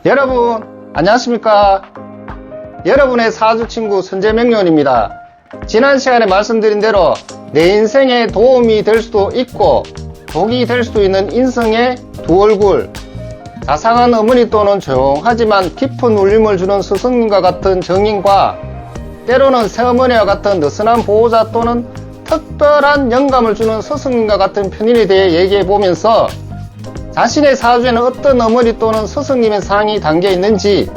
여러분 안녕하십니까? 여러분의 사주친구 선재명륜입니다. 지난 시간에 말씀드린 대로 내 인생에 도움이 될 수도 있고 독이 될 수도 있는 인성의 두 얼굴, 자상한 어머니 또는 조용하지만 깊은 울림을 주는 스승님과 같은 정인과 때로는 새어머니와 같은 느슨한 보호자 또는 특별한 영감을 주는 스승님과 같은 편인에 대해 얘기해보면서 자신의 사주에는 어떤 어머니 또는 스승님의 상이 담겨 있는지,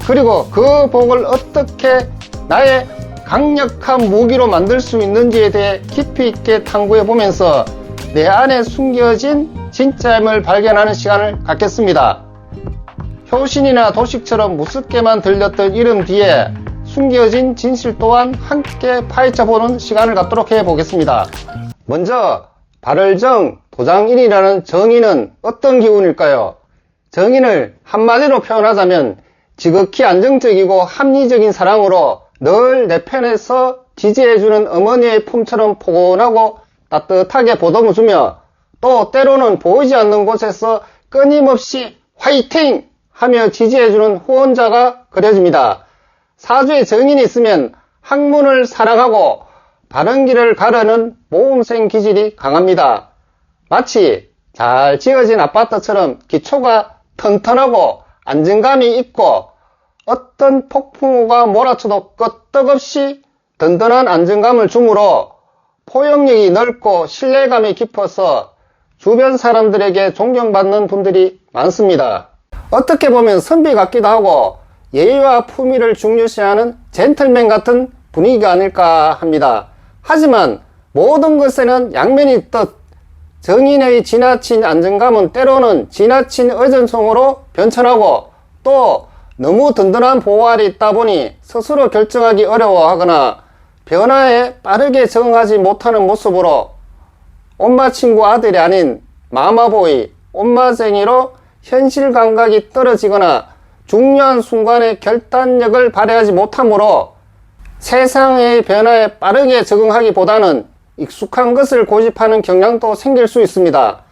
그리고 그 복을 어떻게 나의 강력한 무기로 만들 수 있는지에 대해 깊이 있게 탐구해보면서 내 안에 숨겨진 진짜임을 발견하는 시간을 갖겠습니다. 효신이나 도식처럼 무섭게만 들렸던 이름 뒤에 숨겨진 진실 또한 함께 파헤쳐보는 시간을 갖도록 해보겠습니다. 먼저 발을정, 도장인이라는 정인은 어떤 기운일까요? 정인을 한마디로 표현하자면 지극히 안정적이고 합리적인 사랑으로 늘 내 편에서 지지해주는 어머니의 품처럼 포근하고 따뜻하게 보듬어주며 또 때로는 보이지 않는 곳에서 끊임없이 화이팅! 하며 지지해주는 후원자가 그려집니다. 사주에 정인이 있으면 학문을 사랑하고 바른 길을 가르는 모험생 기질이 강합니다. 마치 잘 지어진 아파트처럼 기초가 튼튼하고 안정감이 있고 어떤 폭풍우가 몰아쳐도 끄떡없이 든든한 안정감을 주므로 포용력이 넓고 신뢰감이 깊어서 주변 사람들에게 존경받는 분들이 많습니다. 어떻게 보면 선비 같기도 하고 예의와 품위를 중요시하는 젠틀맨 같은 분위기가 아닐까 합니다. 하지만 모든 것에는 양면이 있듯 정인의 지나친 안정감은 때로는 지나친 의존성으로 변천하고 또 너무 든든한 보호 아래 있다 보니 스스로 결정하기 어려워하거나 변화에 빠르게 적응하지 못하는 모습으로 엄마 친구 아들이 아닌 마마보이, 엄마쟁이로 현실 감각이 떨어지거나 중요한 순간에 결단력을 발휘하지 못하므로 세상의 변화에 빠르게 적응하기보다는 익숙한 것을 고집하는 경향도 생길 수 있습니다.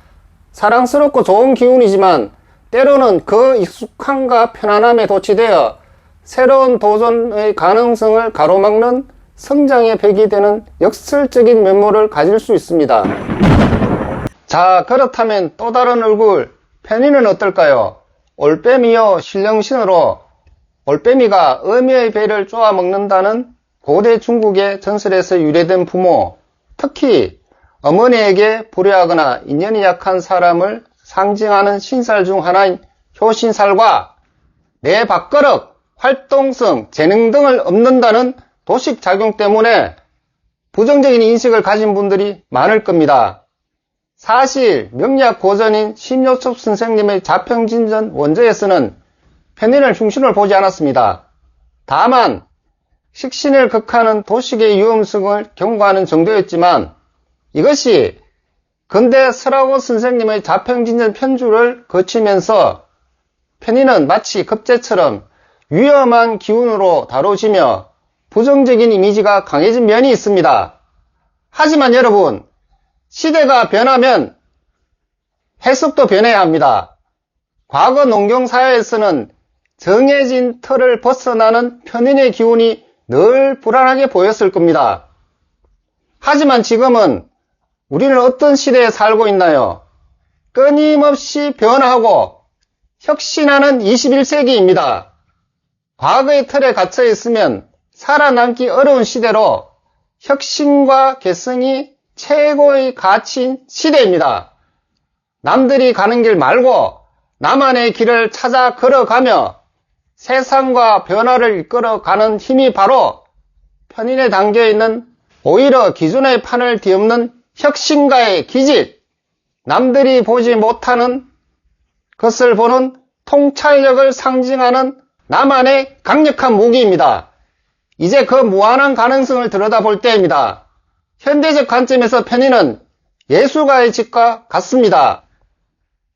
사랑스럽고 좋은 기운이지만 때로는 그 익숙함과 편안함에 도취되어 새로운 도전의 가능성을 가로막는 성장의 벽이 되는 역설적인 면모를 가질 수 있습니다. 자, 그렇다면 또 다른 얼굴, 편인은 어떨까요? 올빼미요 신령신으로 올빼미가 어미의 배를 쪼아 먹는다는 고대 중국의 전설에서 유래된 부모, 특히 어머니에게 불효하거나 인연이 약한 사람을 상징하는 신살 중 하나인 효신살과 내 밥그릇, 활동성, 재능 등을 없는다는 도식작용 때문에 부정적인 인식을 가진 분들이 많을 겁니다. 사실 명리학 고전인 심요섭 선생님의 자평진전 원저에서는 편인을 흉신을 보지 않았습니다. 다만 식신을 극하는 도식의 위험성을 경고하는 정도였지만 이것이 근대 설하고 선생님의 자평진전 편주를 거치면서 편인은 마치 급제처럼 위험한 기운으로 다뤄지며 부정적인 이미지가 강해진 면이 있습니다. 하지만 여러분, 시대가 변하면 해석도 변해야 합니다. 과거 농경사회에서는 정해진 틀을 벗어나는 편인의 기운이 늘 불안하게 보였을 겁니다. 하지만 지금은 우리는 어떤 시대에 살고 있나요? 끊임없이 변화하고 혁신하는 21세기입니다. 과거의 틀에 갇혀 있으면 살아남기 어려운 시대로 혁신과 개성이 최고의 가치인 시대입니다. 남들이 가는 길 말고 나만의 길을 찾아 걸어가며 세상과 변화를 이끌어가는 힘이 바로 편인에 담겨있는 오히려 기존의 판을 뒤엎는 혁신가의 기질, 남들이 보지 못하는 것을 보는 통찰력을 상징하는 나만의 강력한 무기입니다. 이제 그 무한한 가능성을 들여다볼 때입니다. 현대적 관점에서 편인은 예술가의 집과 같습니다.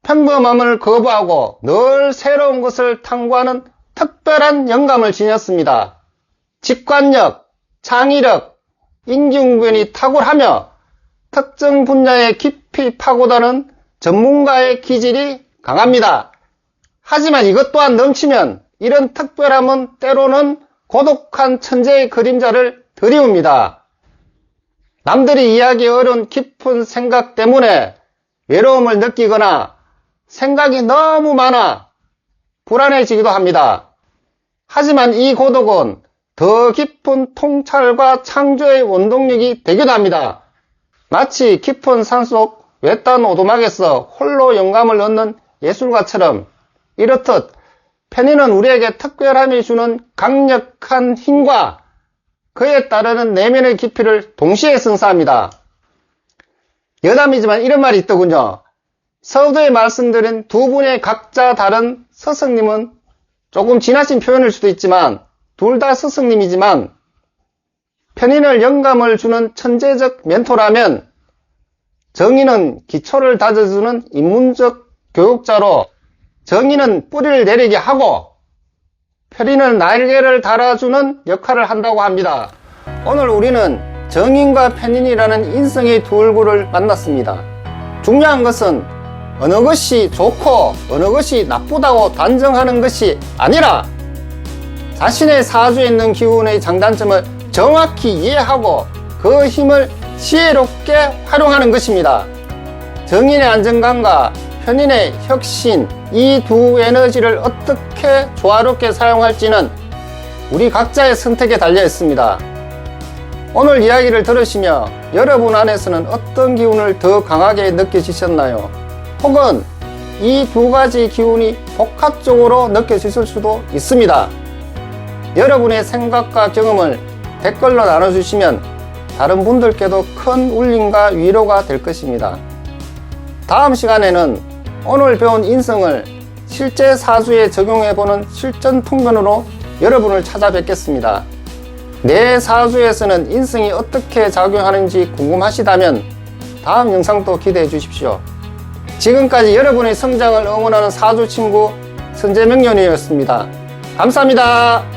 평범함을 거부하고 늘 새로운 것을 탐구하는 특별한 영감을 지녔습니다. 직관력, 창의력, 임기응변이 탁월하며 특정 분야에 깊이 파고드는 전문가의 기질이 강합니다. 하지만 이것 또한 넘치면 이런 특별함은 때로는 고독한 천재의 그림자를 드리웁니다. 남들이 이해하기 어려운 깊은 생각 때문에 외로움을 느끼거나 생각이 너무 많아 불안해지기도 합니다. 하지만 이 고독은 더 깊은 통찰과 창조의 원동력이 되기도 합니다. 마치 깊은 산속 외딴 오두막에서 홀로 영감을 얻는 예술가처럼 이렇듯 편인은 우리에게 특별함이 주는 강력한 힘과 그에 따르는 내면의 깊이를 동시에 선사합니다. 여담이지만 이런 말이 있더군요. 서두에 말씀드린 두 분의 각자 다른 스승님은 조금 지나친 표현일 수도 있지만 둘 다 스승님이지만 편인을 영감을 주는 천재적 멘토라면 정의는 기초를 다져주는 인문적 교육자로 정의는 뿌리를 내리게 하고 편인은 날개를 달아주는 역할을 한다고 합니다. 오늘 우리는 정인과 편인이라는 인성의 두 얼굴을 만났습니다. 중요한 것은 어느 것이 좋고 어느 것이 나쁘다고 단정하는 것이 아니라 자신의 사주에 있는 기운의 장단점을 정확히 이해하고 그 힘을 지혜롭게 활용하는 것입니다. 정인의 안정감과 편인의 혁신, 이 두 에너지를 어떻게 조화롭게 사용할지는 우리 각자의 선택에 달려 있습니다. 오늘 이야기를 들으시며 여러분 안에서는 어떤 기운을 더 강하게 느껴지셨나요? 혹은 이 두 가지 기운이 복합적으로 느껴지실 수도 있습니다. 여러분의 생각과 경험을 댓글로 나눠주시면 다른 분들께도 큰 울림과 위로가 될 것입니다. 다음 시간에는 오늘 배운 인성을 실제 사주에 적용해보는 실전 통변으로 여러분을 찾아뵙겠습니다. 내 사주에서는 인성이 어떻게 작용하는지 궁금하시다면 다음 영상도 기대해 주십시오. 지금까지 여러분의 성장을 응원하는 사주친구 선재명년이었습니다. 감사합니다.